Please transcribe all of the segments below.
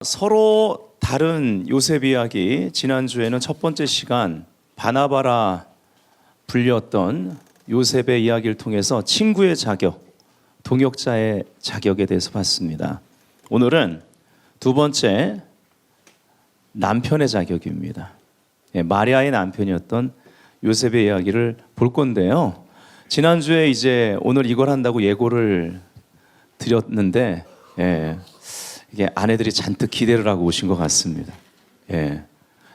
서로 다른 요셉 이야기, 지난주에는 첫 번째 시간 바나바라 불렸던 요셉의 이야기를 통해서 친구의 자격, 동역자의 자격에 대해서 봤습니다. 오늘은 두 번째 남편의 자격입니다. 마리아의 남편이었던 요셉의 이야기를 볼 건데요. 지난주에 이제 오늘 이걸 한다고 예고를 드렸는데 이게 아내들이 잔뜩 기대를 하고 오신 것 같습니다.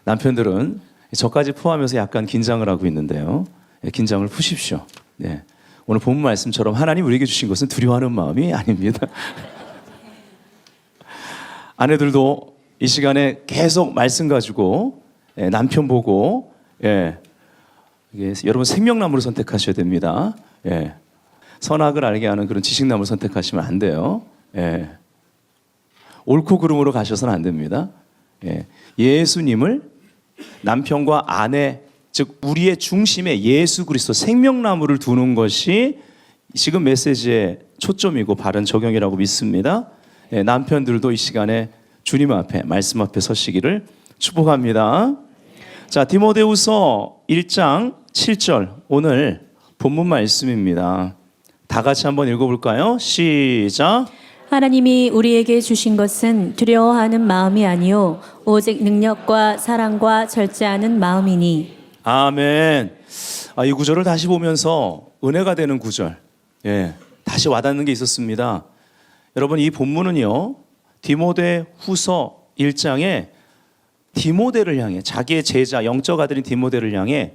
남편들은 저까지 포함해서 약간 긴장을 하고 있는데요. 긴장을 푸십시오. 오늘 본문 말씀처럼 하나님 우리에게 주신 것은 두려워하는 마음이 아닙니다. 아내들도 이 시간에 계속 말씀 가지고 남편 보고 이게 여러분 생명나무를 선택하셔야 됩니다. 선악을 알게 하는 그런 지식나무를 선택하시면 안 돼요. 옳고 그름으로 가셔서는 안 됩니다. 예수님을 남편과 아내, 즉 우리의 중심에 예수 그리스도 생명나무를 두는 것이 지금 메시지의 초점이고 바른 적용이라고 믿습니다. 남편들도 이 시간에 주님 앞에 말씀 앞에 서시기를 축복합니다. 자, 디모데후서 1장 7절 오늘 본문 말씀입니다. 다 같이 한번 읽어볼까요? 시작. 하나님이 우리에게 주신 것은 두려워하는 마음이 아니요 오직 능력과 사랑과 절제하는 마음이니. 아멘. 이 구절을 다시 보면서 은혜가 되는 구절, 다시 와닿는 게 있었습니다. 여러분, 이 본문은요 디모데후서 1장에 디모데를 향해, 자기의 제자 영적 아들인 디모데를 향해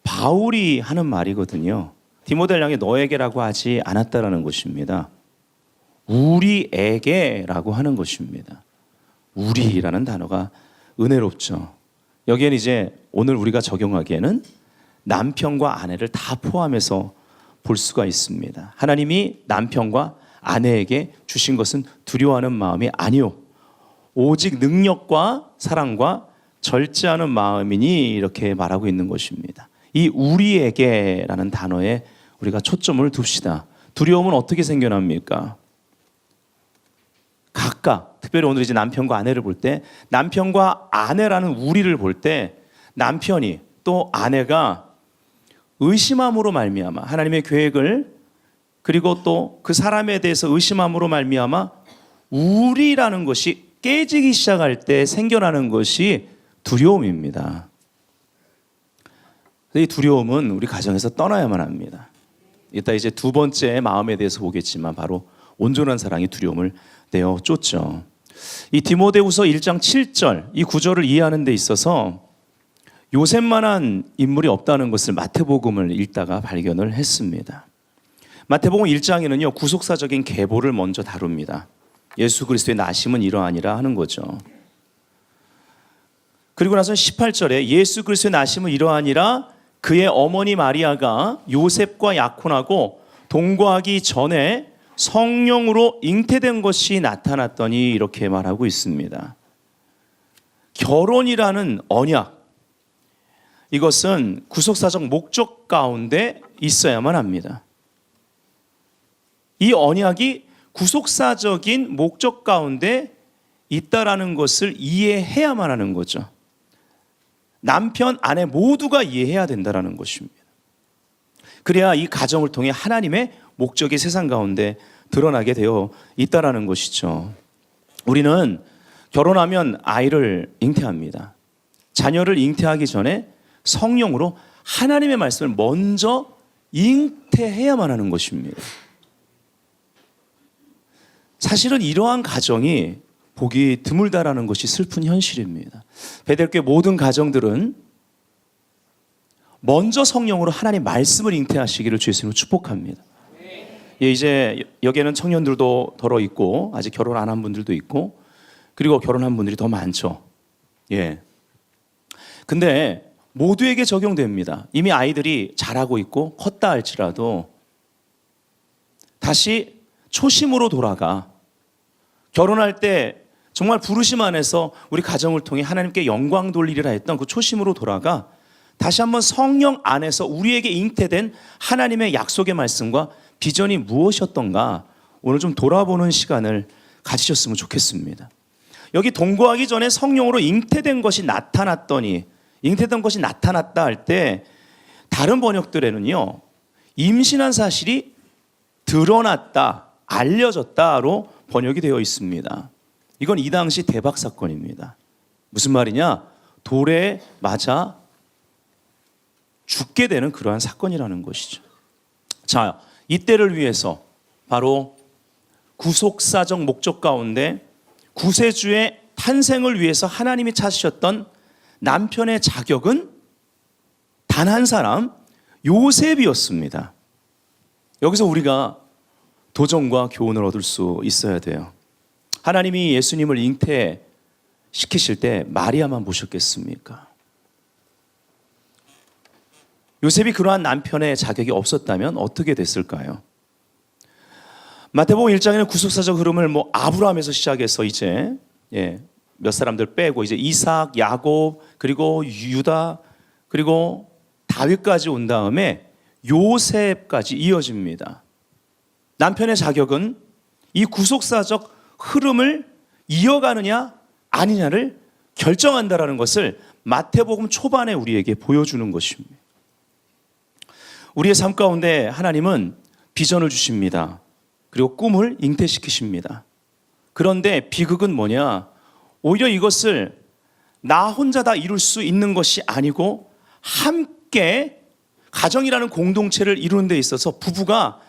바울이 하는 말이거든요. 디모데를 향해 너에게라고 하지 않았다라는 것입니다. 우리에게라고 하는 것입니다. 우리라는 단어가 은혜롭죠. 여기에는 이제 오늘 우리가 적용하기에는 남편과 아내를 다 포함해서 볼 수가 있습니다. 하나님이 남편과 아내에게 주신 것은 두려워하는 마음이 아니요 오직 능력과 사랑과 절제하는 마음이니, 이렇게 말하고 있는 것입니다. 이 우리에게라는 단어에 우리가 초점을 둡시다. 두려움은 어떻게 생겨납니까? 각각, 특별히 오늘 이제 남편과 아내를 볼 때, 남편과 아내라는 우리를 볼 때 남편이 또 아내가 의심함으로 말미암아 하나님의 계획을, 그리고 또 그 사람에 대해서 의심함으로 말미암아 우리라는 것이 깨지기 시작할 때 생겨나는 것이 두려움입니다. 이 두려움은 우리 가정에서 떠나야만 합니다. 이따 이제 두 번째 마음에 대해서 보겠지만 바로 온전한 사랑이 두려움을 내어 쫓죠. 이 디모데후서 1장 7절 이 구절을 이해하는 데 있어서 요셉만한 인물이 없다는 것을 마태복음을 읽다가 발견을 했습니다. 마태복음 1장에는요 구속사적인 계보를 먼저 다룹니다. 예수 그리스도의 나심은 이러하니라 하는 거죠. 그리고 나서 18절에 예수 그리스도의 나심은 이러하니라 그의 어머니 마리아가 요셉과 약혼하고 동거하기 전에 성령으로 잉태된 것이 나타났더니, 이렇게 말하고 있습니다. 결혼이라는 언약, 이것은 구속사적 목적 가운데 있어야만 합니다. 이 언약이 구속사적인 목적 가운데 있다라는 것을 이해해야만 하는 거죠. 남편, 아내 모두가 이해해야 된다라는 것입니다. 그래야 이 가정을 통해 하나님의 목적이 세상 가운데 드러나게 되어 있다라는 것이죠. 우리는 결혼하면 아이를 잉태합니다. 자녀를 잉태하기 전에 성령으로 하나님의 말씀을 먼저 잉태해야만 하는 것입니다. 사실은 이러한 가정이 보기 드물다라는 것이 슬픈 현실입니다. 베델교회 모든 가정들은 먼저 성령으로 하나님 말씀을 잉태하시기를 주 예수님으로 축복합니다. 이제 여기에는 청년들도 덜어 있고 아직 결혼 안 한 분들도 있고, 그리고 결혼한 분들이 더 많죠. 근데 모두에게 적용됩니다. 이미 아이들이 자라고 있고 컸다 할지라도 다시 초심으로 돌아가, 결혼할 때 정말 부르심 안에서 우리 가정을 통해 하나님께 영광 돌리리라 했던 그 초심으로 돌아가 다시 한번 성령 안에서 우리에게 잉태된 하나님의 약속의 말씀과 비전이 무엇이었던가 오늘 좀 돌아보는 시간을 가지셨으면 좋겠습니다. 여기 동거하기 전에 성령으로 잉태된 것이 나타났다 할 때 다른 번역들에는요, 임신한 사실이 드러났다, 알려졌다로 번역이 되어 있습니다. 이건 이 당시 대박 사건입니다. 무슨 말이냐? 돌에 맞아 죽게 되는 그러한 사건이라는 것이죠. 자, 이때를 위해서 바로 구속사적 목적 가운데 구세주의 탄생을 위해서 하나님이 찾으셨던 남편의 자격은 단 한 사람, 요셉이었습니다. 여기서 우리가 도전과 교훈을 얻을 수 있어야 돼요. 하나님이 예수님을 잉태시키실 때 마리아만 모셨겠습니까? 요셉이 그러한 남편의 자격이 없었다면 어떻게 됐을까요? 마태복음 1장에는 구속사적 흐름을 아브라함에서 시작해서 이제 몇 사람들 빼고 이제 이삭, 야곱, 그리고 유다, 그리고 다윗까지 온 다음에 요셉까지 이어집니다. 남편의 자격은 이 구속사적 흐름을 이어가느냐 아니냐를 결정한다라는 것을 마태복음 초반에 우리에게 보여주는 것입니다. 우리의 삶 가운데 하나님은 비전을 주십니다. 그리고 꿈을 잉태시키십니다. 그런데 비극은 뭐냐? 오히려 이것을 나 혼자 다 이룰 수 있는 것이 아니고 함께 가정이라는 공동체를 이루는 데 있어서 부부가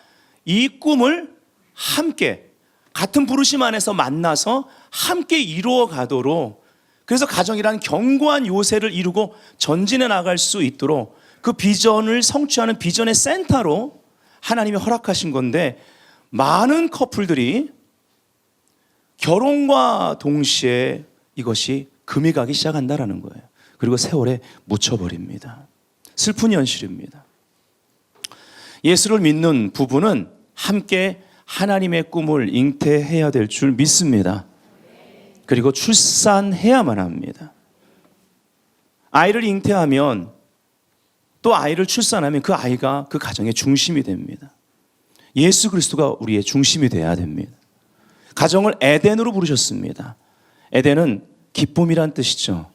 이 꿈을 함께 같은 부르심 안에서 만나서 함께 이루어 가도록, 그래서 가정이라는 견고한 요새를 이루고 전진해 나갈 수 있도록 그 비전을 성취하는 비전의 센터로 하나님이 허락하신 건데, 많은 커플들이 결혼과 동시에 이것이 금이 가기 시작한다라는 거예요. 그리고 세월에 묻혀버립니다. 슬픈 현실입니다. 예수를 믿는 부부는 함께 하나님의 꿈을 잉태해야 될 줄 믿습니다. 그리고 출산해야만 합니다. 아이를 잉태하면, 또 아이를 출산하면 그 아이가 그 가정의 중심이 됩니다. 예수 그리스도가 우리의 중심이 되어야 됩니다. 가정을 에덴으로 부르셨습니다. 에덴은 기쁨이란 뜻이죠.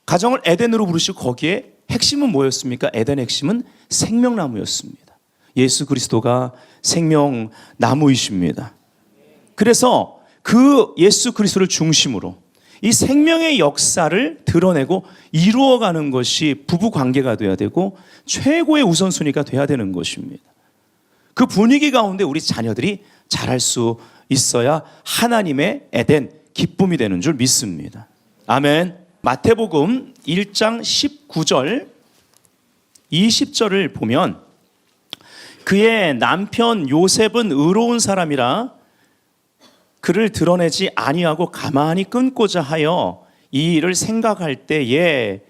가정을 에덴으로 부르시고 거기에 핵심은 뭐였습니까? 에덴의 핵심은 생명나무였습니다. 예수 그리스도가 생명나무이십니다. 그래서 그 예수 그리스도를 중심으로 이 생명의 역사를 드러내고 이루어가는 것이 부부 관계가 돼야 되고 최고의 우선순위가 돼야 되는 것입니다. 그 분위기 가운데 우리 자녀들이 자랄 수 있어야 하나님의 에덴, 기쁨이 되는 줄 믿습니다. 아멘. 마태복음 1장 19절 20절을 보면, 그의 남편 요셉은 의로운 사람이라 그를 드러내지 아니하고 가만히 끊고자 하여 이 일을 생각할 때에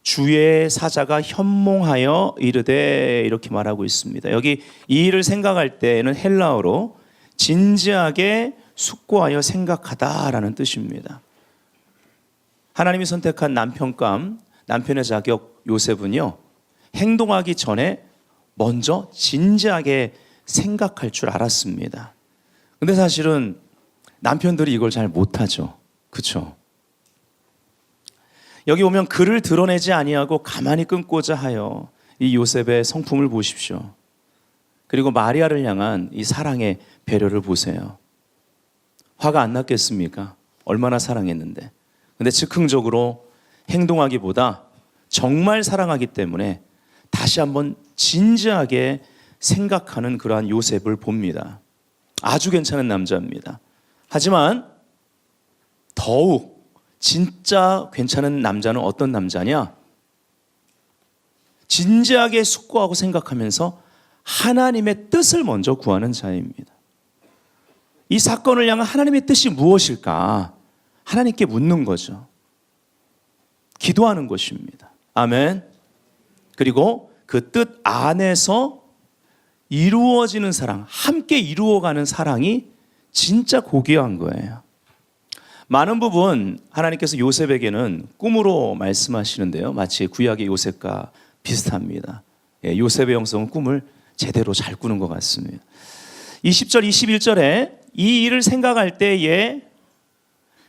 주의 사자가 현몽하여 이르되, 이렇게 말하고 있습니다. 여기 이 일을 생각할 때는 헬라어로 진지하게 숙고하여 생각하다라는 뜻입니다. 하나님이 선택한 남편감, 남편의 자격 요셉은요, 행동하기 전에 먼저 진지하게 생각할 줄 알았습니다. 근데 사실은 남편들이 이걸 잘 못하죠. 그렇죠? 여기 보면 그를 드러내지 아니하고 가만히 끊고자 하여, 이 요셉의 성품을 보십시오. 그리고 마리아를 향한 이 사랑의 배려를 보세요. 화가 안 났겠습니까? 얼마나 사랑했는데. 근데 즉흥적으로 행동하기보다 정말 사랑하기 때문에 다시 한번 진지하게 생각하는 그러한 요셉을 봅니다. 아주 괜찮은 남자입니다. 하지만 더욱 진짜 괜찮은 남자는 어떤 남자냐? 진지하게 숙고하고 생각하면서 하나님의 뜻을 먼저 구하는 자입니다. 이 사건을 향한 하나님의 뜻이 무엇일까? 하나님께 묻는 거죠. 기도하는 것입니다. 아멘. 그리고 그 뜻 안에서 이루어지는 사랑, 함께 이루어가는 사랑이 진짜 고귀한 거예요. 많은 부분 하나님께서 요셉에게는 꿈으로 말씀하시는데요, 마치 구약의 요셉과 비슷합니다. 요셉의 영성은 꿈을 제대로 잘 꾸는 것 같습니다. 20절 21절에 이 일을 생각할 때에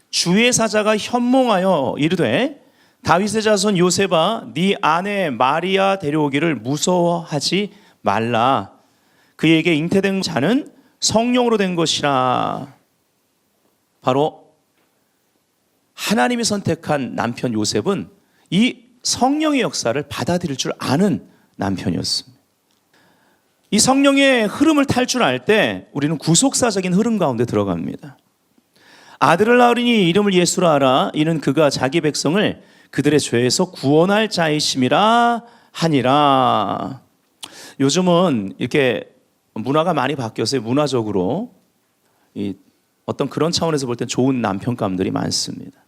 주의 사자가 현몽하여 이르되 다윗의 자손 요셉아 네 아내 마리아 데려오기를 무서워하지 말라. 그에게 잉태된 자는 성령으로 된 것이라. 바로 하나님이 선택한 남편 요셉은 이 성령의 역사를 받아들일 줄 아는 남편이었습니다. 이 성령의 흐름을 탈 줄 알 때 우리는 구속사적인 흐름 가운데 들어갑니다. 아들을 낳으리니 이름을 예수라 하라. 이는 그가 자기 백성을 그들의 죄에서 구원할 자이심이라 하니라. 요즘은 이렇게 문화가 많이 바뀌었어요. 문화적으로 어떤 그런 차원에서 볼 땐 좋은 남편감들이 많습니다.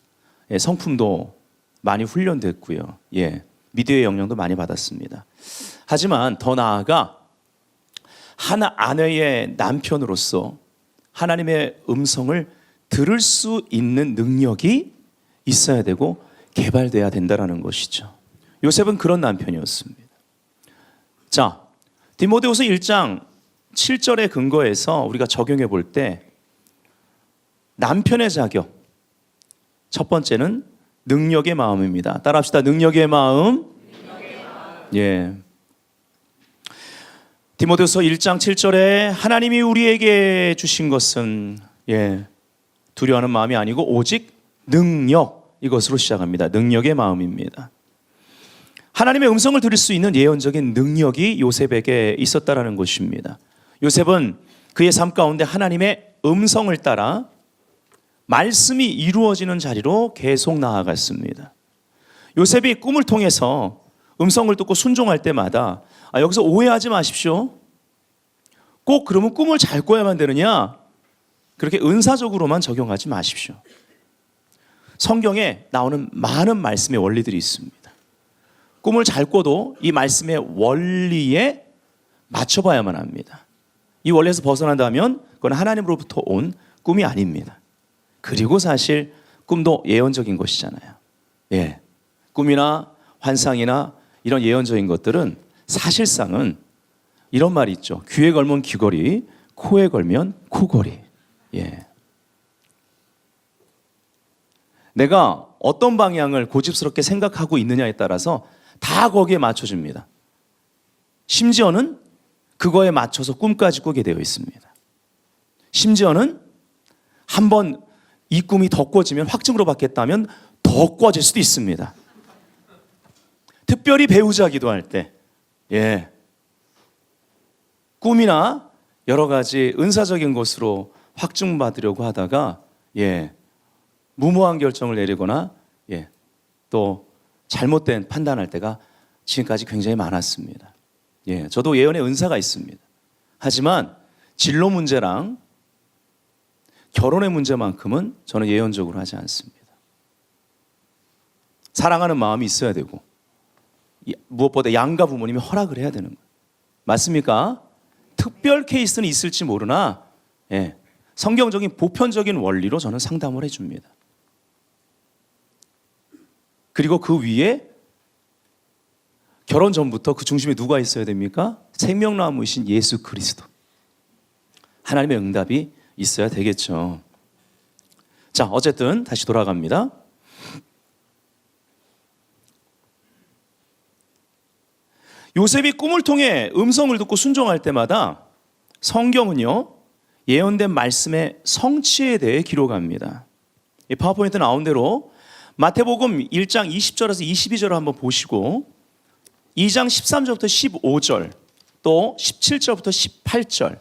예, 성품도 많이 훈련됐고요. 예, 미디어의 영향도 많이 받았습니다. 하지만 더 나아가 한 아내의 남편으로서 하나님의 음성을 들을 수 있는 능력이 있어야 되고 개발돼야 된다는 것이죠. 요셉은 그런 남편이었습니다. 자, 디모데후서 1장 7절의 근거에서 우리가 적용해 볼 때 남편의 자격, 첫 번째는 능력의 마음입니다. 따라합시다. 능력의 마음. 예. 디모데후서 1장 7절에 하나님이 우리에게 주신 것은 두려워하는 마음이 아니고 오직 능력, 이것으로 시작합니다. 능력의 마음입니다. 하나님의 음성을 들을 수 있는 예언적인 능력이 요셉에게 있었다라는 것입니다. 요셉은 그의 삶 가운데 하나님의 음성을 따라 말씀이 이루어지는 자리로 계속 나아갔습니다. 요셉이 꿈을 통해서 음성을 듣고 순종할 때마다 여기서 오해하지 마십시오. 꼭 그러면 꿈을 잘 꿔야만 되느냐? 그렇게 은사적으로만 적용하지 마십시오. 성경에 나오는 많은 말씀의 원리들이 있습니다. 꿈을 잘 꿔도 이 말씀의 원리에 맞춰봐야만 합니다. 이 원리에서 벗어난다면 그건 하나님으로부터 온 꿈이 아닙니다. 그리고 사실 꿈도 예언적인 것이잖아요. 예, 꿈이나 환상이나 이런 예언적인 것들은 사실상은 이런 말이 있죠. 귀에 걸면 귀걸이, 코에 걸면 코걸이. 예. 내가 어떤 방향을 고집스럽게 생각하고 있느냐에 따라서 다 거기에 맞춰줍니다. 심지어는 그거에 맞춰서 꿈까지 꾸게 되어 있습니다. 심지어는 한번 이 꿈이 더 꿔지면 확증으로 받겠다면 더 꿔질 수도 있습니다. 특별히 배우자 기도할 때, 꿈이나 여러 가지 은사적인 것으로 확증받으려고 하다가 무모한 결정을 내리거나 또 잘못된 판단할 때가 지금까지 굉장히 많았습니다. 저도 예언의 은사가 있습니다. 하지만 진로 문제랑 결혼의 문제만큼은 저는 예언적으로 하지 않습니다. 사랑하는 마음이 있어야 되고 무엇보다 양가 부모님이 허락을 해야 되는 거예요. 맞습니까? 특별 케이스는 있을지 모르나 성경적인 보편적인 원리로 저는 상담을 해줍니다. 그리고 그 위에 결혼 전부터 그 중심에 누가 있어야 됩니까? 생명나무이신 예수 그리스도. 하나님의 응답이 있어야 되겠죠. 자, 어쨌든 다시 돌아갑니다. 요셉이 꿈을 통해 음성을 듣고 순종할 때마다 성경은요, 예언된 말씀의 성취에 대해 기록합니다. 이 파워포인트 나온 대로 마태복음 1장 20절에서 22절을 한번 보시고 2장 13절부터 15절 또 17절부터 18절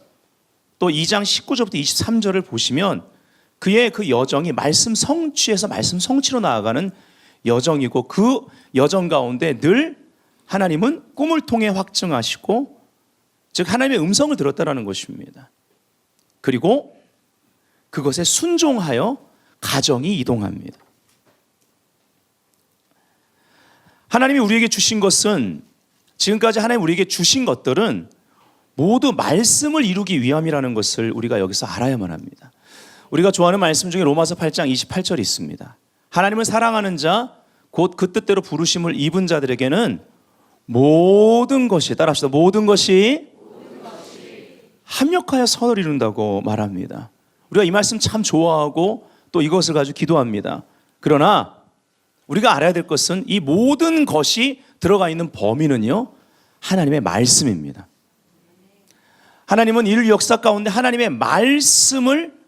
또 2장 19절부터 23절을 보시면 그의 그 여정이 말씀 성취에서 말씀 성취로 나아가는 여정이고 그 여정 가운데 늘 하나님은 꿈을 통해 확증하시고 즉 하나님의 음성을 들었다라는 것입니다. 그리고 그것에 순종하여 가정이 이동합니다. 하나님이 우리에게 주신 것은 지금까지 하나님 우리에게 주신 것들은 모두 말씀을 이루기 위함이라는 것을 우리가 여기서 알아야만 합니다. 우리가 좋아하는 말씀 중에 로마서 8장 28절이 있습니다. 하나님을 사랑하는 자 곧 그 뜻대로 부르심을 입은 자들에게는 모든 것이 따라합시다. 모든 것이 합력하여 선을 이룬다고 말합니다. 우리가 이 말씀 참 좋아하고 또 이것을 가지고 기도합니다. 그러나 우리가 알아야 될 것은 이 모든 것이 들어가 있는 범위는요, 하나님의 말씀입니다. 하나님은 인류 역사 가운데 하나님의 말씀을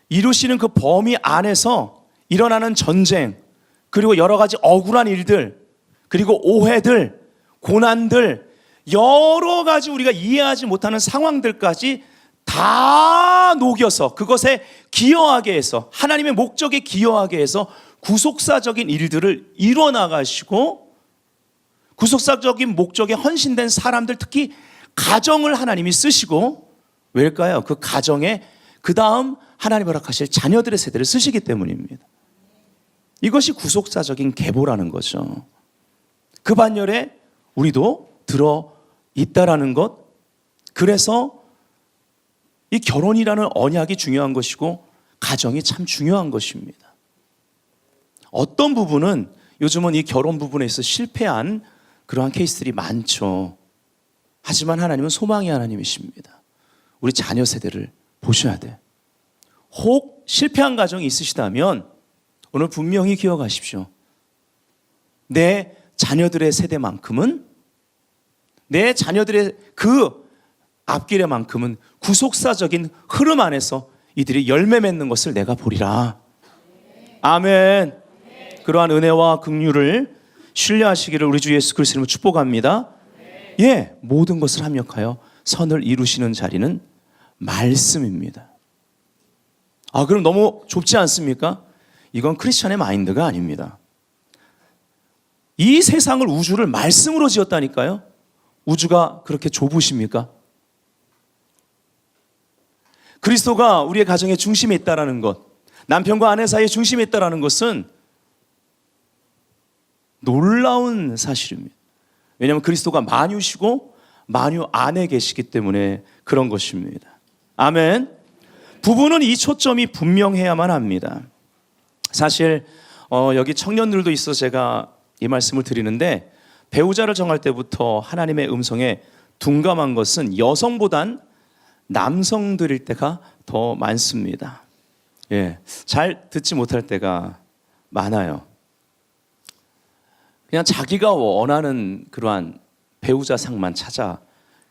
이루시는 그 범위 안에서 일어나는 전쟁, 그리고 여러 가지 억울한 일들, 그리고 오해들, 고난들, 여러 가지 우리가 이해하지 못하는 상황들까지 다 녹여서 그것에 기여하게 해서, 하나님의 목적에 기여하게 해서 구속사적인 일들을 이루어 나가시고, 구속사적인 목적에 헌신된 사람들, 특히 가정을 하나님이 쓰시고, 왜일까요? 그 가정에 그 다음 하나님 허락하실 자녀들의 세대를 쓰시기 때문입니다. 이것이 구속사적인 계보라는 거죠. 그 반열에 우리도 들어 있다라는 것. 그래서 이 결혼이라는 언약이 중요한 것이고 가정이 참 중요한 것입니다. 어떤 부분은 요즘은 이 결혼 부분에 있어 실패한 그러한 케이스들이 많죠. 하지만 하나님은 소망의 하나님이십니다. 우리 자녀 세대를 보셔야 돼. 혹 실패한 가정이 있으시다면 오늘 분명히 기억하십시오. 내 자녀들의 세대만큼은, 내 자녀들의 그 앞길에만큼은 구속사적인 흐름 안에서 이들이 열매 맺는 것을 내가 보리라. 아멘. 그러한 은혜와 긍휼을 신뢰하시기를 우리 주 예수 그리스도로 축복합니다. 예, 모든 것을 합력하여 선을 이루시는 자리는 말씀입니다. 아, 그럼 너무 좁지 않습니까? 이건 크리스천의 마인드가 아닙니다. 이 세상을, 우주를 말씀으로 지었다니까요. 우주가 그렇게 좁으십니까? 그리스도가 우리의 가정의 중심에 있다라는 것, 남편과 아내 사이의 중심에 있다라는 것은 놀라운 사실입니다. 왜냐하면 그리스도가 만유시고 만유 안에 계시기 때문에 그런 것입니다. 아멘. 부부는 이 초점이 분명해야만 합니다. 사실 여기 청년들도 있어 제가 이 말씀을 드리는데, 배우자를 정할 때부터 하나님의 음성에 둔감한 것은 여성보단 남성들일 때가 더 많습니다. 예, 잘 듣지 못할 때가 많아요. 그냥 자기가 원하는 그러한 배우자 상만 찾아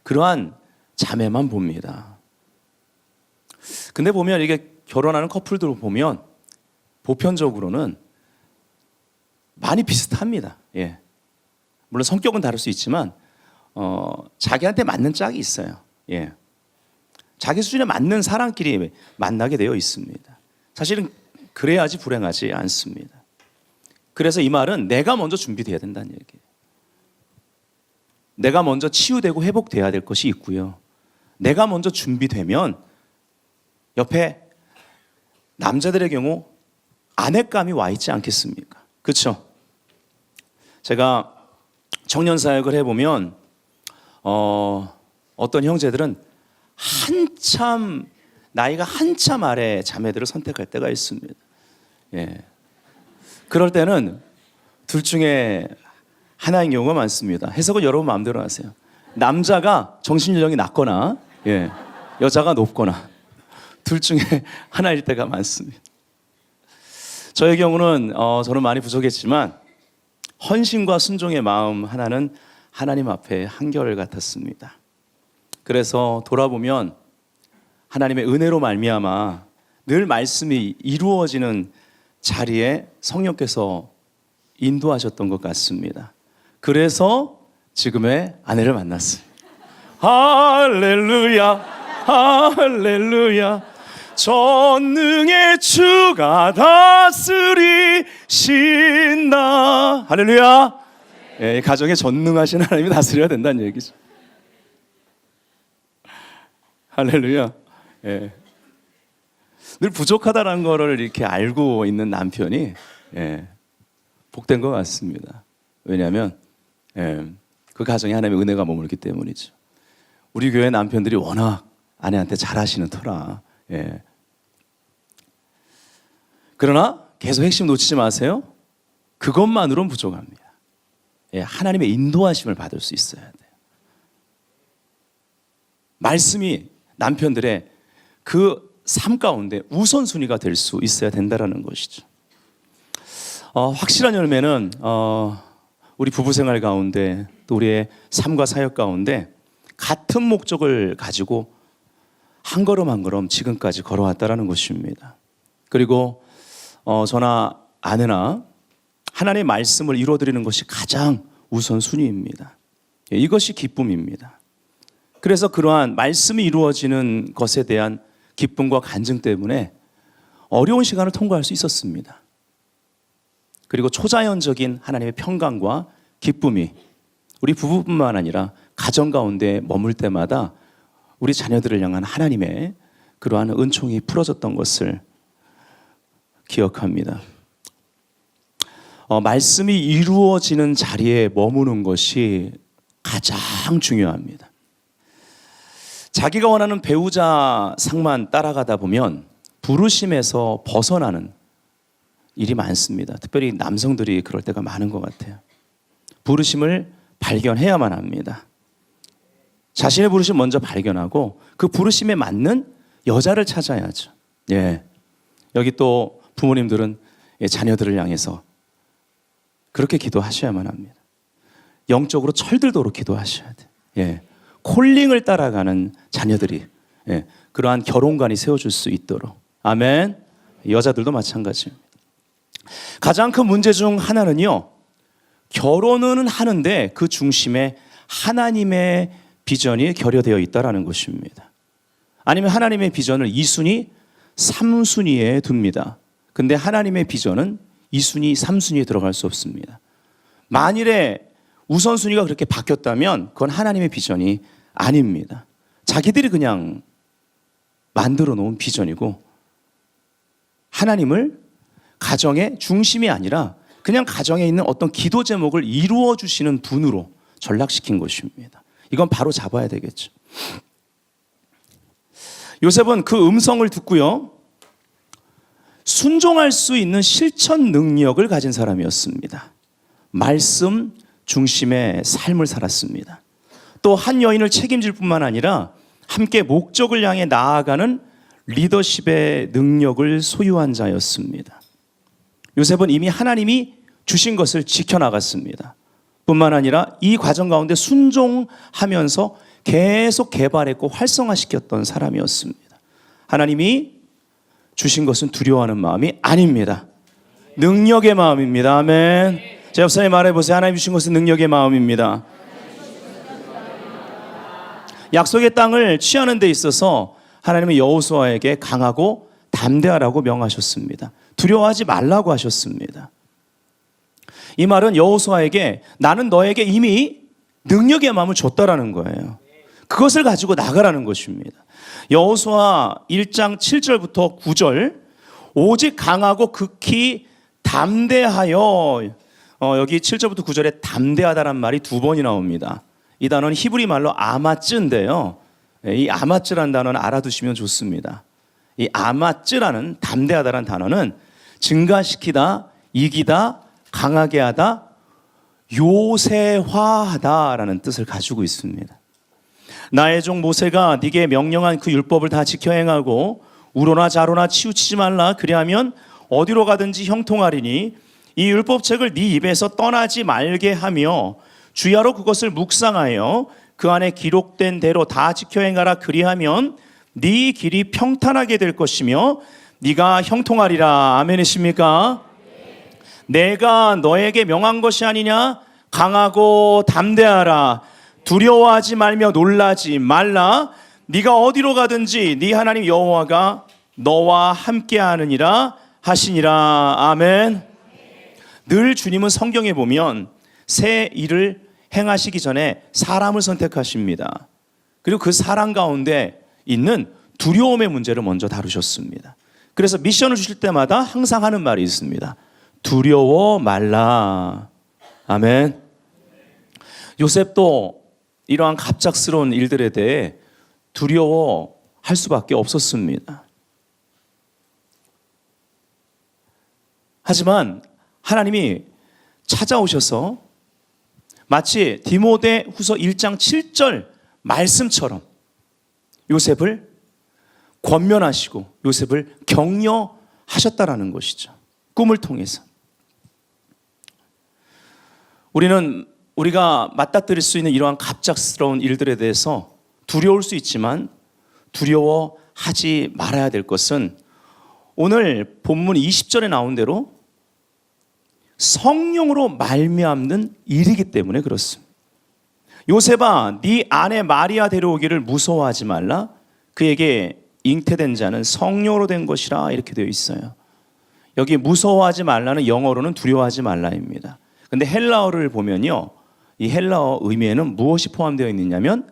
그러한 자매만 봅니다. 근데 보면 이게 결혼하는 커플들 보면 보편적으로는 많이 비슷합니다. 예. 물론 성격은 다를 수 있지만 자기한테 맞는 짝이 있어요. 예. 자기 수준에 맞는 사람끼리 만나게 되어 있습니다. 사실은 그래야지 불행하지 않습니다. 그래서 이 말은 내가 먼저 준비돼야 된다는 얘기예요. 내가 먼저 치유되고 회복돼야 될 것이 있고요. 내가 먼저 준비되면 옆에 남자들의 경우 아내감이 와 있지 않겠습니까? 그렇죠? 제가 청년 사역을 해보면 어떤 형제들은 나이가 한참 아래 자매들을 선택할 때가 있습니다. 예. 그럴 때는 둘 중에 하나인 경우가 많습니다. 해석은 여러분 마음대로 하세요. 남자가 정신연령이 낮거나, 예, 여자가 높거나 둘 중에 하나일 때가 많습니다. 저의 경우는 저는 많이 부족했지만 헌신과 순종의 마음 하나는 하나님 앞에 한결 같았습니다. 그래서 돌아보면 하나님의 은혜로 말미암아 늘 말씀이 이루어지는 자리에 성령께서 인도하셨던 것 같습니다. 그래서 지금의 아내를 만났습니다. 할렐루야, 할렐루야. 전능의 주가 다스리신다. 할렐루야. 예, 가정에 전능하신 하나님이 다스려야 된다는 얘기죠. 할렐루야. 예. 늘 부족하다는 거를 이렇게 알고 있는 남편이, 예, 복된 것 같습니다. 왜냐하면 그 가정에 하나님의 은혜가 머물기 때문이죠. 우리 교회 남편들이 워낙 아내한테 잘하시는 터라. 예. 그러나 계속 핵심 놓치지 마세요. 그것만으로는 부족합니다. 예, 하나님의 인도하심을 받을 수 있어야 돼요. 말씀이 남편들의 그 삶 가운데 우선순위가 될 수 있어야 된다는 것이죠. 확실한 열매는 우리 부부 생활 가운데 또 우리의 삶과 사역 가운데 같은 목적을 가지고 한 걸음 한 걸음 지금까지 걸어왔다라는 것입니다. 그리고 저나 아내나 하나님의 말씀을 이루어드리는 것이 가장 우선순위입니다. 이것이 기쁨입니다. 그래서 그러한 말씀이 이루어지는 것에 대한 기쁨과 간증 때문에 어려운 시간을 통과할 수 있었습니다. 그리고 초자연적인 하나님의 평강과 기쁨이 우리 부부뿐만 아니라 가정 가운데 머물 때마다 우리 자녀들을 향한 하나님의 그러한 은총이 풀어졌던 것을 기억합니다. 말씀이 이루어지는 자리에 머무는 것이 가장 중요합니다. 자기가 원하는 배우자 상만 따라가다 보면 부르심에서 벗어나는 일이 많습니다. 특별히 남성들이 그럴 때가 많은 것 같아요. 부르심을 발견해야만 합니다. 자신의 부르심 먼저 발견하고 그 부르심에 맞는 여자를 찾아야죠. 여기 또 부모님들은 자녀들을 향해서 그렇게 기도하셔야만 합니다. 영적으로 철들도록 기도하셔야 돼요. 콜링을 따라가는 자녀들이 그러한 결혼관이 세워줄 수 있도록. 아멘. 여자들도 마찬가지입니다. 가장 큰 문제 중 하나는요, 결혼은 하는데 그 중심에 하나님의 비전이 결여되어 있다는 것입니다. 아니면 하나님의 비전을 2순위, 3순위에 둡니다. 근데 하나님의 비전은 2순위, 3순위에 들어갈 수 없습니다. 만일에 우선순위가 그렇게 바뀌었다면 그건 하나님의 비전이 아닙니다. 자기들이 그냥 만들어 놓은 비전이고 하나님을 가정의 중심이 아니라 그냥 가정에 있는 어떤 기도 제목을 이루어 주시는 분으로 전락시킨 것입니다. 이건 바로 잡아야 되겠죠. 요셉은 그 음성을 듣고요, 순종할 수 있는 실천 능력을 가진 사람이었습니다. 말씀 중심의 삶을 살았습니다. 또 한 여인을 책임질 뿐만 아니라 함께 목적을 향해 나아가는 리더십의 능력을 소유한 자였습니다. 요셉은 이미 하나님이 주신 것을 지켜나갔습니다. 뿐만 아니라 이 과정 가운데 순종하면서 계속 개발했고 활성화시켰던 사람이었습니다. 하나님이 주신 것은 두려워하는 마음이 아닙니다. 능력의 마음입니다. 아멘. 제 옆사람이 말해보세요. 하나님 주신 것은 능력의 마음입니다. 약속의 땅을 취하는 데 있어서 하나님은 여호수아에게 강하고 담대하라고 명하셨습니다. 두려워하지 말라고 하셨습니다. 이 말은 여호수아에게 나는 너에게 이미 능력의 마음을 줬다라는 거예요. 그것을 가지고 나가라는 것입니다. 여호수아 1장 7절부터 9절, 오직 강하고 극히 담대하여, 여기 7절부터 9절에 담대하다란 말이 2번이 나옵니다. 이 단어는 히브리 말로 아마쯔인데요, 이 아마쯔라는 단어는 알아두시면 좋습니다. 이 아마쯔라는 담대하다라는 단어는 증가시키다, 이기다, 강하게 하다, 요새화하다라는 뜻을 가지고 있습니다. 나의 종 모세가 네게 명령한 그 율법을 다 지켜 행하고 우로나 자로나 치우치지 말라. 그리하면 어디로 가든지 형통하리니 이 율법책을 네 입에서 떠나지 말게 하며 주야로 그것을 묵상하여 그 안에 기록된 대로 다 지켜 행하라. 그리하면 네 길이 평탄하게 될 것이며 네가 형통하리라. 아멘이십니까? 내가 너에게 명한 것이 아니냐? 강하고 담대하라. 두려워하지 말며 놀라지 말라. 네가 어디로 가든지 네 하나님 여호와가 너와 함께하느니라 하시니라. 아멘. 늘 주님은 성경에 보면 새 일을 행하시기 전에 사람을 선택하십니다. 그리고 그 사람 가운데 있는 두려움의 문제를 먼저 다루셨습니다. 그래서 미션을 주실 때마다 항상 하는 말이 있습니다. 두려워 말라. 아멘. 요셉도 이러한 갑작스러운 일들에 대해 두려워할 수밖에 없었습니다. 하지만 하나님이 찾아오셔서 마치 디모데 후서 1장 7절 말씀처럼 요셉을 권면하시고 요셉을 격려하셨다라는 것이죠. 꿈을 통해서. 우리가 맞닥뜨릴 수 있는 이러한 갑작스러운 일들에 대해서 두려울 수 있지만 두려워하지 말아야 될 것은 오늘 본문 20절에 나온 대로 성령으로 말미암는 일이기 때문에 그렇습니다. 요셉아, 네 아내 마리아 데려오기를 무서워하지 말라. 그에게 잉태된 자는 성령으로 된 것이라 이렇게 되어 있어요. 여기 무서워하지 말라는 영어로는 두려워하지 말라입니다. 근데 헬라어를 보면요, 이 헬라어 의미에는 무엇이 포함되어 있느냐면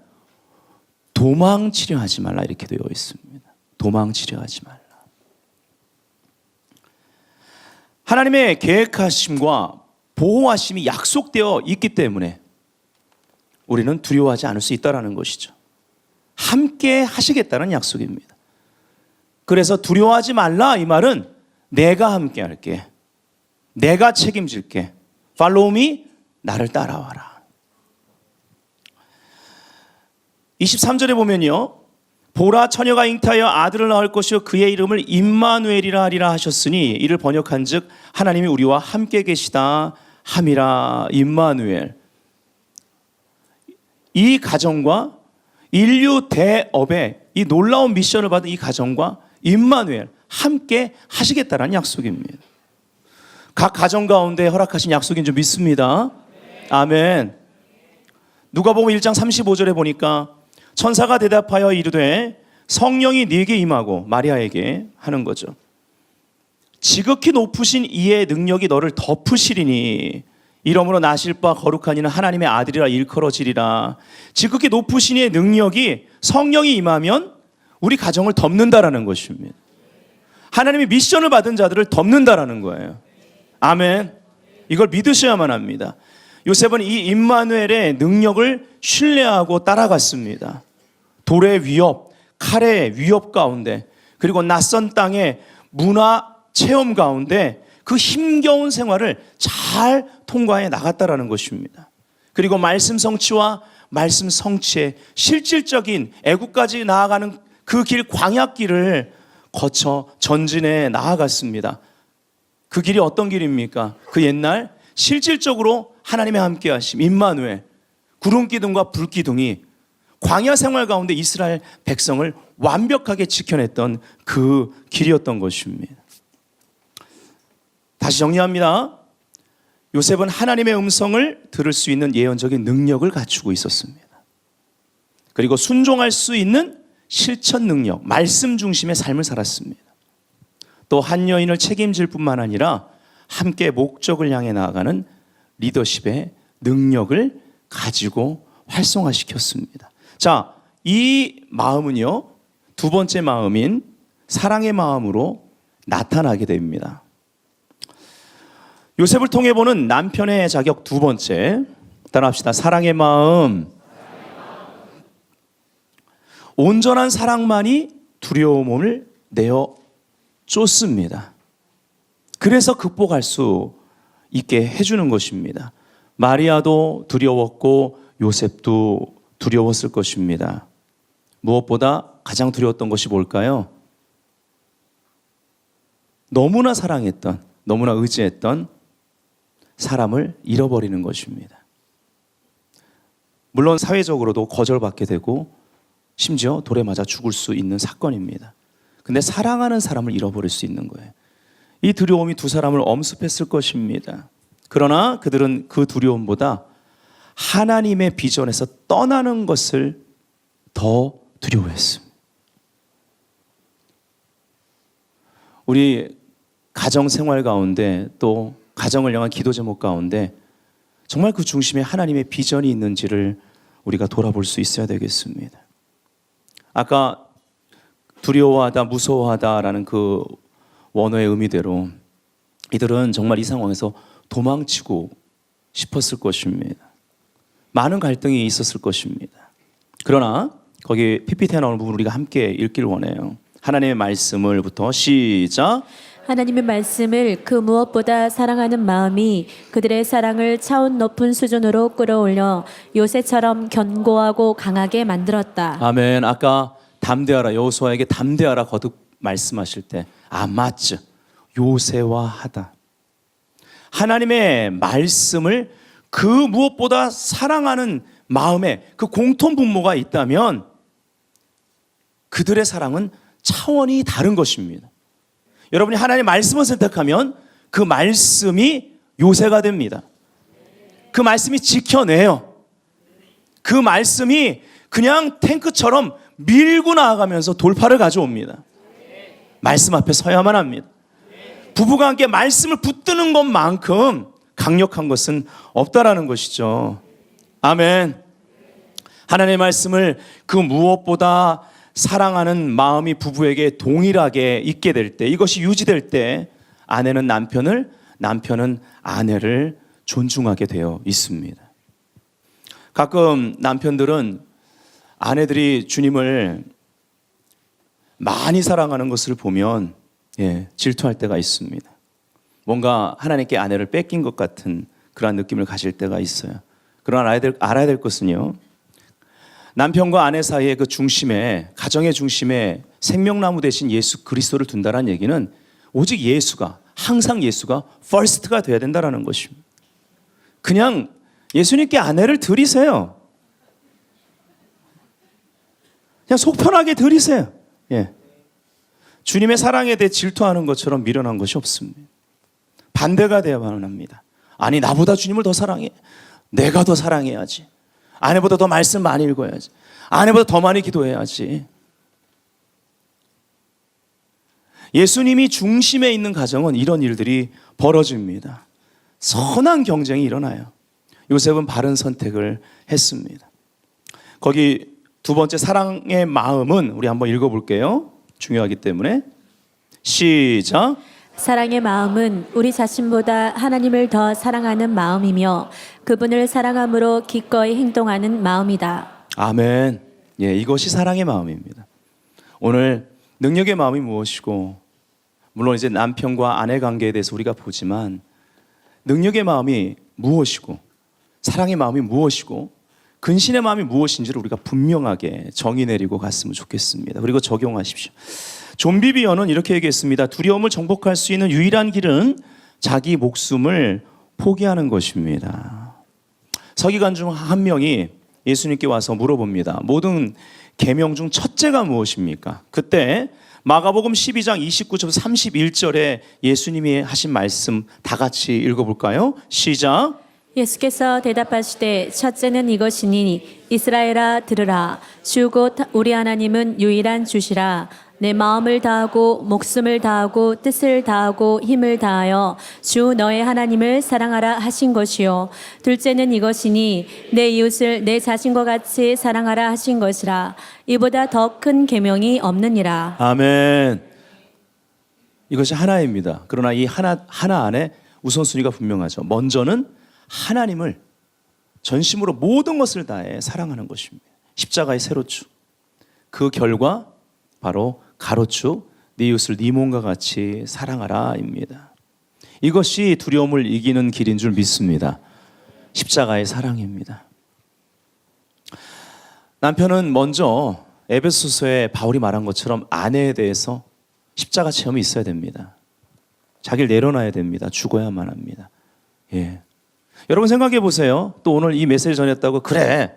도망치려 하지 말라 이렇게 되어 있습니다. 도망치려 하지 말라. 하나님의 계획하심과 보호하심이 약속되어 있기 때문에 우리는 두려워하지 않을 수 있다는 것이죠. 함께 하시겠다는 약속입니다. 그래서 두려워하지 말라 이 말은 내가 함께 할게. 내가 책임질게. Follow me, 나를 따라와라. 23절에 보면요, 보라 처녀가 잉타하여 아들을 낳을 것이요 그의 이름을 임마누엘이라 하리라 하셨으니 이를 번역한즉 하나님이 우리와 함께 계시다 함이라. 임마누엘. 이 가정과 인류 대업의 이 놀라운 미션을 받은 이 가정과 임마누엘 함께 하시겠다라는 약속입니다. 각 가정 가운데 허락하신 약속인 줄 믿습니다. 아멘. 누가복음 1장 35절에 보니까 천사가 대답하여 이르되 성령이 네게 임하고 마리아에게 하는 거죠. 지극히 높으신 이의 능력이 너를 덮으시리니 이러므로 나실 바 거룩한 이는 하나님의 아들이라 일컬어지리라. 지극히 높으신 이의 능력이 성령이 임하면 우리 가정을 덮는다라는 것입니다. 하나님이 미션을 받은 자들을 덮는다라는 거예요. 아멘. 이걸 믿으셔야만 합니다. 요셉은 이 임마누엘의 능력을 신뢰하고 따라갔습니다. 돌의 위협, 칼의 위협 가운데, 그리고 낯선 땅의 문화 체험 가운데 그 힘겨운 생활을 잘 통과해 나갔다라는 것입니다. 그리고 말씀 성취와 말씀 성취의 실질적인 애국까지 나아가는 그 길, 광야길을 거쳐 전진해 나아갔습니다. 그 길이 어떤 길입니까? 그 옛날 실질적으로 하나님의 함께하심, 임마누엘, 구름 기둥과 불 기둥이 광야 생활 가운데 이스라엘 백성을 완벽하게 지켜냈던 그 길이었던 것입니다. 다시 정리합니다. 요셉은 하나님의 음성을 들을 수 있는 예언적인 능력을 갖추고 있었습니다. 그리고 순종할 수 있는 실천 능력, 말씀 중심의 삶을 살았습니다. 또 한 여인을 책임질 뿐만 아니라 함께 목적을 향해 나아가는 리더십의 능력을 가지고 활성화시켰습니다. 자, 이 마음은요, 두 번째 마음인 사랑의 마음으로 나타나게 됩니다. 요셉을 통해 보는 남편의 자격 두 번째, 따라합시다. 사랑의 마음. 온전한 사랑만이 두려움을 내어 쫓습니다. 그래서 극복할 수 있게 해주는 것입니다. 마리아도 두려웠고 요셉도 두려웠을 것입니다. 무엇보다 가장 두려웠던 것이 뭘까요? 너무나 사랑했던, 너무나 의지했던 사람을 잃어버리는 것입니다. 물론 사회적으로도 거절받게 되고 심지어 돌에 맞아 죽을 수 있는 사건입니다. 근데 사랑하는 사람을 잃어버릴 수 있는 거예요. 이 두려움이 두 사람을 엄습했을 것입니다. 그러나 그들은 그 두려움보다 하나님의 비전에서 떠나는 것을 더 두려워했습니다. 우리 가정 생활 가운데 또 가정을 향한 기도 제목 가운데 정말 그 중심에 하나님의 비전이 있는지를 우리가 돌아볼 수 있어야 되겠습니다. 아까 두려워하다, 무서워하다라는 그 원어의 의미대로 이들은 정말 이 상황에서 도망치고 싶었을 것입니다. 많은 갈등이 있었을 것입니다. 그러나 거기 PPT에 나오는 부분 우리가 함께 읽길 원해요. 하나님의 말씀을부터 시작. 하나님의 말씀을 그 무엇보다 사랑하는 마음이 그들의 사랑을 차원 높은 수준으로 끌어올려 요새처럼 견고하고 강하게 만들었다. 아멘. 아까 담대하라, 여호수아에게 담대하라 거듭 말씀하실 때 아마츠, 요새화하다. 하나님의 말씀을 그 무엇보다 사랑하는 마음에 그 공통 분모가 있다면 그들의 사랑은 차원이 다른 것입니다. 여러분이 하나님의 말씀을 선택하면 그 말씀이 요새가 됩니다. 그 말씀이 지켜내요. 그 말씀이 그냥 탱크처럼 밀고 나아가면서 돌파를 가져옵니다. 말씀 앞에 서야만 합니다. 부부가 함께 말씀을 붙드는 것만큼 강력한 것은 없다라는 것이죠. 아멘. 하나님의 말씀을 그 무엇보다 사랑하는 마음이 부부에게 동일하게 있게 될 때, 이것이 유지될 때 아내는 남편을, 남편은 아내를 존중하게 되어 있습니다. 가끔 남편들은 아내들이 주님을 많이 사랑하는 것을 보면 질투할 때가 있습니다. 뭔가 하나님께 아내를 뺏긴 것 같은 그러한 느낌을 가질 때가 있어요. 그러나 알아야 될 것은요, 남편과 아내 사이의 그 중심에, 가정의 중심에 생명나무 대신 예수 그리스도를 둔다는 얘기는 오직 예수가, 항상 예수가 first가 돼야 된다는 것입니다. 그냥 예수님께 아내를 드리세요. 그냥 속 편하게 드리세요. 주님의 사랑에 대해 질투하는 것처럼 미련한 것이 없습니다. 반대가 되어야만 합니다. 아니, 나보다 주님을 더 사랑해. 내가 더 사랑해야지. 아내보다 더 말씀 많이 읽어야지. 아내보다 더 많이 기도해야지. 예수님이 중심에 있는 가정은 이런 일들이 벌어집니다. 선한 경쟁이 일어나요. 요셉은 바른 선택을 했습니다. 거기 두 번째 사랑의 마음은 우리 한번 읽어볼게요. 중요하기 때문에. 시작. 사랑의 마음은 우리 자신보다 하나님을 더 사랑하는 마음이며 그분을 사랑함으로 기꺼이 행동하는 마음이다. 아멘. 이것이 사랑의 마음입니다. 오늘 능력의 마음이 무엇이고, 물론 이제 남편과 아내 관계에 대해서 우리가 보지만 능력의 마음이 무엇이고 사랑의 마음이 무엇이고 근신의 마음이 무엇인지를 우리가 분명하게 정의 내리고 갔으면 좋겠습니다. 그리고 적용하십시오. 존 비비언은 이렇게 얘기했습니다. 두려움을 정복할 수 있는 유일한 길은 자기 목숨을 포기하는 것입니다. 서기관 중 한 명이 예수님께 와서 물어봅니다. 모든 계명 중 첫째가 무엇입니까? 그때 마가복음 12장 29절 31절에 예수님이 하신 말씀 다 같이 읽어볼까요? 시작. 예수께서 대답하시되 첫째는 이것이니 이스라엘아 들으라. 주 곧 우리 하나님은 유일한 주시라. 내 마음을 다하고 목숨을 다하고 뜻을 다하고 힘을 다하여 주 너의 하나님을 사랑하라 하신 것이요. 둘째는 이것이니 내 이웃을 내 자신과 같이 사랑하라 하신 것이라. 이보다 더 큰 계명이 없느니라. 아멘. 이것이 하나입니다. 그러나 이 하나 안에 우선순위가 분명하죠. 먼저는 하나님을 전심으로 모든 것을 다해 사랑하는 것입니다. 십자가의 세로축. 그 결과 바로 가로축, 네 이웃을 네 몸과 같이 사랑하라입니다. 이것이 두려움을 이기는 길인 줄 믿습니다. 십자가의 사랑입니다. 남편은 먼저 에베소서에 바울이 말한 것처럼 아내에 대해서 십자가 체험이 있어야 됩니다. 자기를 내려놔야 됩니다. 죽어야만 합니다. 여러분 생각해 보세요. 또 오늘 이 메시지 전했다고 그래,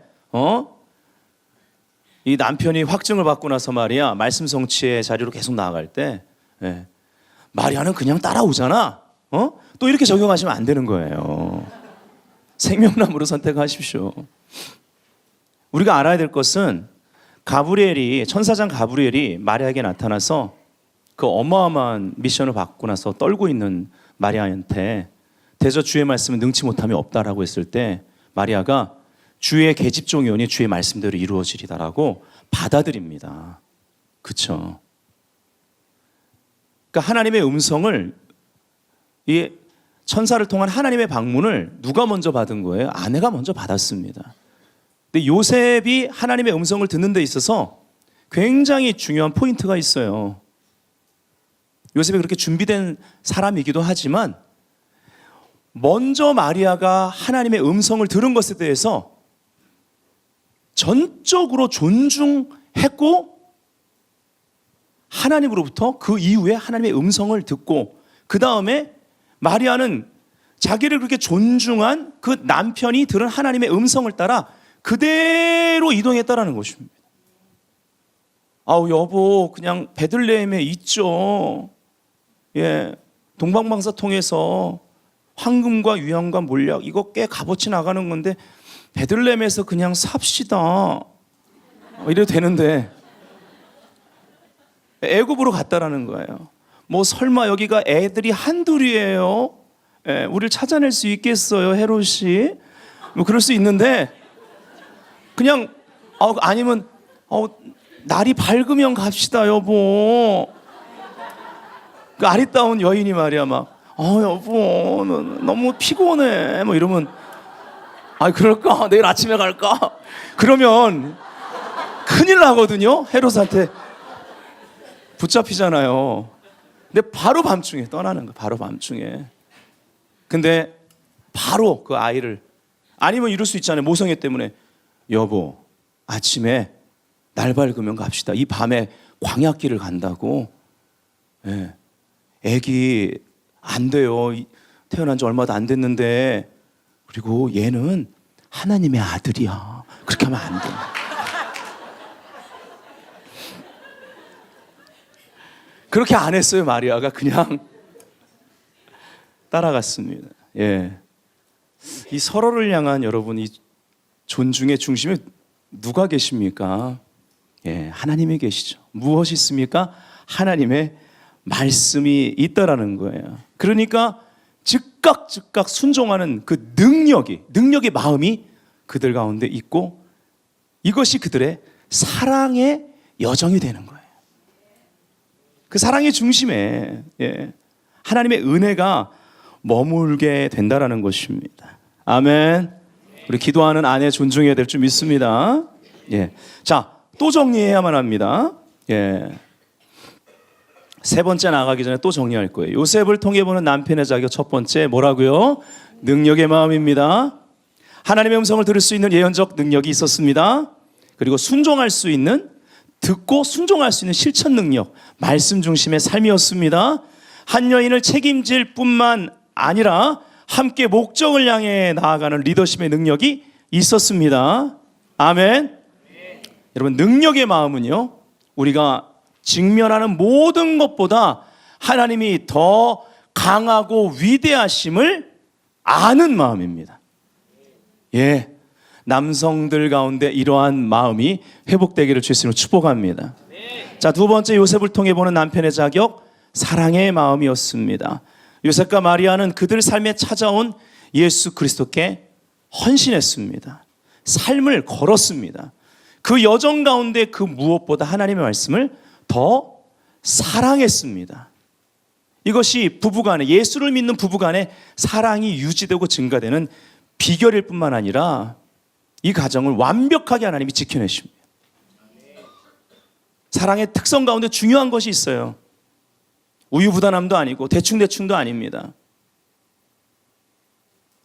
이 남편이 확증을 받고 나서 말이야 말씀 성취의 자리로 계속 나아갈 때 마리아는 그냥 따라오잖아. 또 이렇게 적용하시면 안 되는 거예요. 생명나무로 선택하십시오. 우리가 알아야 될 것은 가브리엘이, 천사장 가브리엘이 마리아에게 나타나서 그 어마어마한 미션을 받고 나서 떨고 있는 마리아한테 대저 주의 말씀은 능치 못함이 없다라고 했을 때 마리아가 주의 계집종이오니 주의 말씀대로 이루어지리다라고 받아들입니다. 그렇죠? 그러니까 하나님의 음성을, 이 천사를 통한 하나님의 방문을 누가 먼저 받은 거예요? 아내가 먼저 받았습니다. 근데 요셉이 하나님의 음성을 듣는 데 있어서 굉장히 중요한 포인트가 있어요. 요셉이 그렇게 준비된 사람이기도 하지만 먼저 마리아가 하나님의 음성을 들은 것에 대해서 전적으로 존중했고 하나님으로부터 그 이후에 하나님의 음성을 듣고 그 다음에 마리아는 자기를 그렇게 존중한 그 남편이 들은 하나님의 음성을 따라 그대로 이동했다라는 것입니다. 아우 여보 그냥 베들레헴에 있죠. 예, 동방방사통해서 황금과 유향과 몰약 이거 꽤 값어치 나가는 건데 베들레헴에서 그냥 삽시다. 이래도 되는데 애굽으로 갔다라는 거예요. 뭐 설마 여기가 애들이 한둘이에요? 예, 우리를 찾아낼 수 있겠어요, 헤롯이? 뭐 그럴 수 있는데 그냥 아니면 날이 밝으면 갑시다, 여보. 그 아리따운 여인이 말이야 막 여보 너무 피곤해 뭐 이러면 그럴까? 내일 아침에 갈까? 그러면 큰일 나거든요. 헤롯한테 붙잡히잖아요. 근데 바로 밤중에 떠나는 거야. 바로 밤중에. 근데 바로 그 아이를 아니면 이럴 수 있잖아요. 모성애 때문에 여보 아침에 날 밝으면 갑시다. 이 밤에 광야길을 간다고. 예. 애기 안 돼요. 태어난 지 얼마도 안 됐는데 그리고 얘는 하나님의 아들이야. 그렇게 하면 안 돼. 그렇게 안 했어요. 마리아가 그냥 따라갔습니다. 예. 이 서로를 향한 여러분 이 존중의 중심에 누가 계십니까? 예, 하나님이 계시죠. 무엇이 있습니까? 하나님의 말씀이 있다라는 거예요. 그러니까 즉각 순종하는 그 능력의 마음이 그들 가운데 있고 이것이 그들의 사랑의 여정이 되는 거예요. 그 사랑의 중심에 하나님의 은혜가 머물게 된다라는 것입니다. 아멘. 우리 기도하는 아내 존중해야 될 줄 믿습니다. 예. 자, 또 정리해야만 합니다. 예. 세 번째 나가기 전에 또 정리할 거예요. 요셉을 통해 보는 남편의 자격 첫 번째 뭐라고요? 능력의 마음입니다. 하나님의 음성을 들을 수 있는 예언적 능력이 있었습니다. 그리고 순종할 수 있는 듣고 순종할 수 있는 실천 능력, 말씀 중심의 삶이었습니다. 한 여인을 책임질 뿐만 아니라 함께 목적을 향해 나아가는 리더십의 능력이 있었습니다. 아멘. 여러분 능력의 마음은요 우리가 직면하는 모든 것보다 하나님이 더 강하고 위대하심을 아는 마음입니다. 예, 남성들 가운데 이러한 마음이 회복되기를 주님으로 축복합니다. 자, 두 번째 요셉을 통해 보는 남편의 자격 사랑의 마음이었습니다. 요셉과 마리아는 그들 삶에 찾아온 예수 그리스도께 헌신했습니다. 삶을 걸었습니다. 그 여정 가운데 그 무엇보다 하나님의 말씀을 더 사랑했습니다. 이것이 부부간에 예수를 믿는 부부간에 사랑이 유지되고 증가되는 비결일 뿐만 아니라 이 가정을 완벽하게 하나님이 지켜내십니다. 사랑의 특성 가운데 중요한 것이 있어요. 우유부단함도 아니고 대충대충도 아닙니다.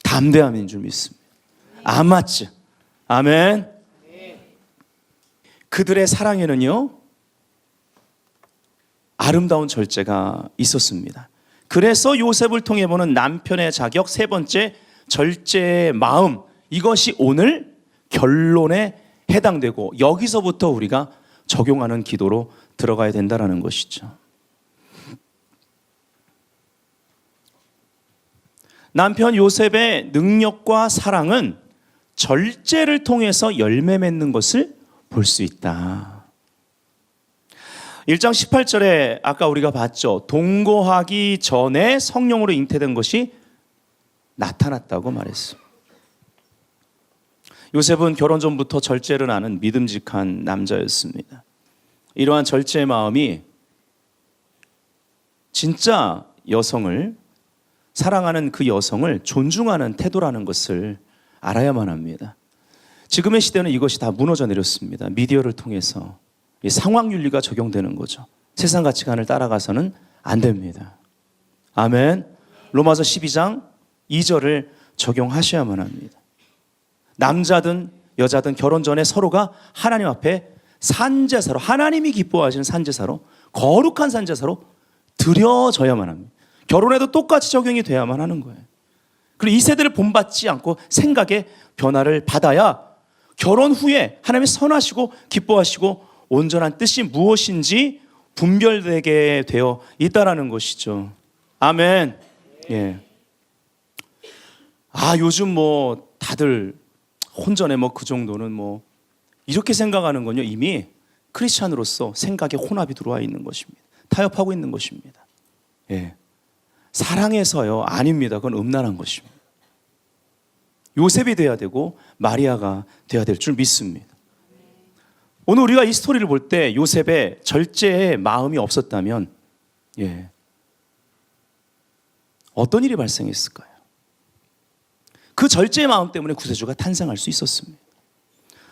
담대함인 줄 믿습니다. 아마츠. 아멘. 그들의 사랑에는요 아름다운 절제가 있었습니다. 그래서 요셉을 통해 보는 남편의 자격 세 번째 절제의 마음, 이것이 오늘 결론에 해당되고 여기서부터 우리가 적용하는 기도로 들어가야 된다는 것이죠. 남편 요셉의 능력과 사랑은 절제를 통해서 열매 맺는 것을 볼 수 있다. 1장 18절에 아까 우리가 봤죠. 동거하기 전에 성령으로 잉태된 것이 나타났다고 말했습니다. 요셉은 결혼 전부터 절제를 하는 믿음직한 남자였습니다. 이러한 절제의 마음이 진짜 여성을 사랑하는 그 여성을 존중하는 태도라는 것을 알아야만 합니다. 지금의 시대는 이것이 다 무너져 내렸습니다. 미디어를 통해서 이 상황윤리가 적용되는 거죠. 세상 가치관을 따라가서는 안 됩니다. 아멘. 로마서 12장 2절을 적용하셔야만 합니다. 남자든 여자든 결혼 전에 서로가 하나님 앞에 산제사로 하나님이 기뻐하시는 산제사로 거룩한 산제사로 드려져야만 합니다. 결혼에도 똑같이 적용이 돼야만 하는 거예요. 그리고 이 세대를 본받지 않고 생각의 변화를 받아야 결혼 후에 하나님이 선하시고 기뻐하시고 온전한 뜻이 무엇인지 분별되게 되어 있다라는 것이죠. 아멘. 예. 요즘 뭐 다들 혼전에 뭐 그 정도는 뭐 이렇게 생각하는 건요, 이미 크리스찬으로서 생각에 혼합이 들어와 있는 것입니다. 타협하고 있는 것입니다. 예. 사랑해서요? 아닙니다. 그건 음란한 것입니다. 요셉이 돼야 되고 마리아가 돼야 될 줄 믿습니다. 오늘 우리가 이 스토리를 볼 때 요셉의 절제의 마음이 없었다면 어떤 일이 발생했을까요? 그 절제의 마음 때문에 구세주가 탄생할 수 있었습니다.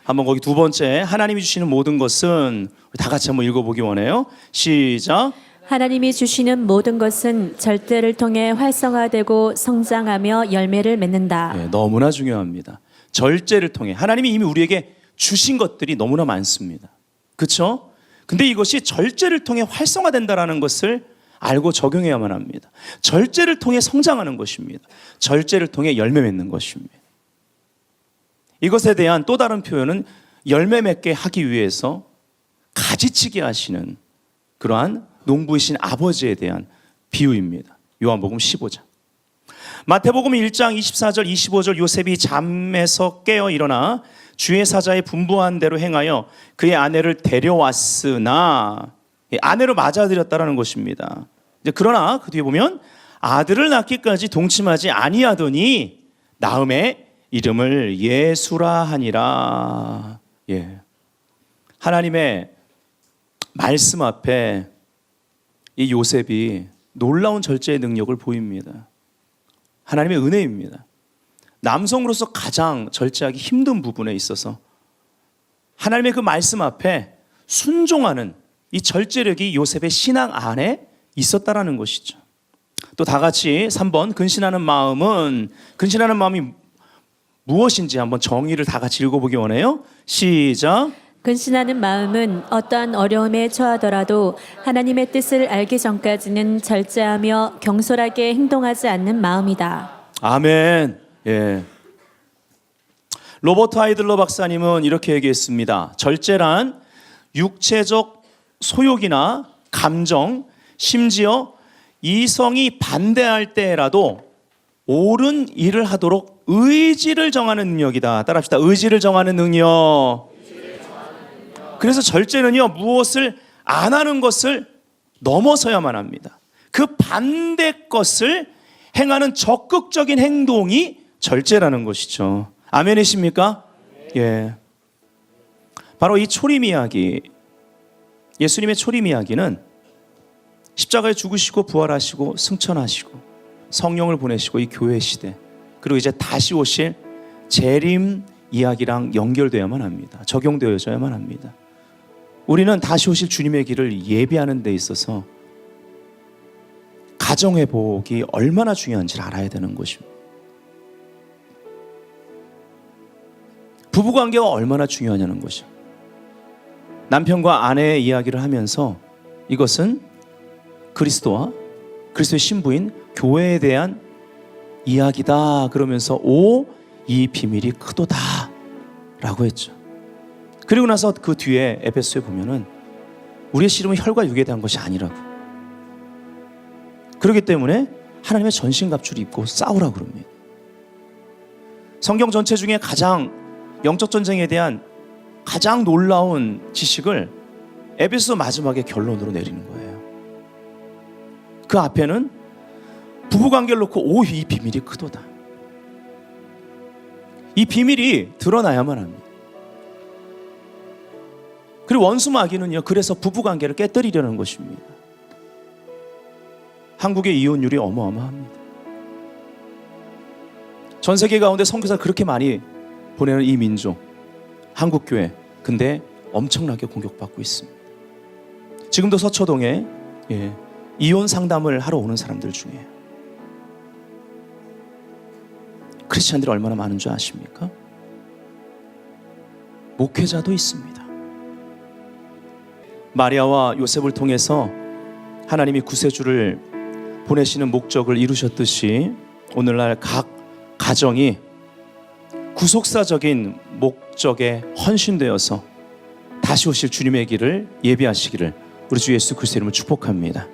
한번 거기 두 번째, 하나님이 주시는 모든 것은, 다 같이 한번 읽어보기 원해요. 시작. 하나님이 주시는 모든 것은 절제를 통해 활성화되고 성장하며 열매를 맺는다. 너무나 중요합니다. 절제를 통해 하나님이 이미 우리에게 주신 것들이 너무나 많습니다. 그렇죠? 근데 이것이 절제를 통해 활성화된다라는 것을 알고 적용해야만 합니다. 절제를 통해 성장하는 것입니다. 절제를 통해 열매 맺는 것입니다. 이것에 대한 또 다른 표현은 열매 맺게 하기 위해서 가지치기 하시는 그러한 농부이신 아버지에 대한 비유입니다. 요한복음 15장. 마태복음 1장 24절 25절 요셉이 잠에서 깨어 일어나 주의 사자의 분부한 대로 행하여 그의 아내를 데려왔으나, 아내로 맞아들였다라는 것입니다. 그러나 그 뒤에 보면 아들을 낳기까지 동침하지 아니하더니 나음의 이름을 예수라 하니라. 하나님의 말씀 앞에 이 요셉이 놀라운 절제의 능력을 보입니다. 하나님의 은혜입니다. 남성으로서 가장 절제하기 힘든 부분에 있어서 하나님의 그 말씀 앞에 순종하는 이 절제력이 요셉의 신앙 안에 있었다라는 것이죠. 또 다 같이 3번, 근신하는 마음이 무엇인지 한번 정의를 다 같이 읽어보기 원해요. 시작. 근신하는 마음은 어떠한 어려움에 처하더라도 하나님의 뜻을 알기 전까지는 절제하며 경솔하게 행동하지 않는 마음이다. 아멘. 로버트 하이들러 박사님은 이렇게 얘기했습니다. 절제란 육체적 소욕이나 감정, 심지어 이성이 반대할 때라도 옳은 일을 하도록 의지를 정하는 능력이다. 따라합시다. 의지를 정하는 능력. 그래서 절제는요, 무엇을 안 하는 것을 넘어서야만 합니다. 그 반대 것을 행하는 적극적인 행동이 절제라는 것이죠. 아멘이십니까? 바로 이 초림 이야기, 예수님의 초림 이야기는 십자가에 죽으시고 부활하시고 승천하시고 성령을 보내시고 이 교회 시대, 그리고 이제 다시 오실 재림 이야기랑 연결되어야만 합니다. 적용되어야만 합니다. 우리는 다시 오실 주님의 길을 예비하는 데 있어서 가정회복이 얼마나 중요한지를 알아야 되는 것입니다. 부부관계가 얼마나 중요하냐는 것이죠. 남편과 아내의 이야기를 하면서 이것은 그리스도와 그리스도의 신부인 교회에 대한 이야기다 그러면서 이 비밀이 크도다 라고 했죠. 그리고 나서 그 뒤에 에베소에 보면은 우리의 씨름은 혈과 육에 대한 것이 아니라고, 그렇기 때문에 하나님의 전신갑주를 입고 싸우라고 그럽니다. 성경 전체 중에 가장 영적 전쟁에 대한 가장 놀라운 지식을 에베소 마지막에 결론으로 내리는 거예요. 그 앞에는 부부관계를 놓고 이 비밀이 크도다. 이 비밀이 드러나야만 합니다. 그리고 원수 마귀는요, 그래서 부부관계를 깨뜨리려는 것입니다. 한국의 이혼율이 어마어마합니다. 전 세계 가운데 선교사를 그렇게 많이 보내는 이 민족, 한국교회, 근데 엄청나게 공격받고 있습니다. 지금도 서초동에 이혼 상담을 하러 오는 사람들 중에 크리스찬들이 얼마나 많은 줄 아십니까? 목회자도 있습니다. 마리아와 요셉을 통해서 하나님이 구세주를 보내시는 목적을 이루셨듯이 오늘날 각 가정이 구속사적인 목적에 헌신되어서 다시 오실 주님의 길을 예비하시기를 우리 주 예수 그리스도 이름으로 축복합니다.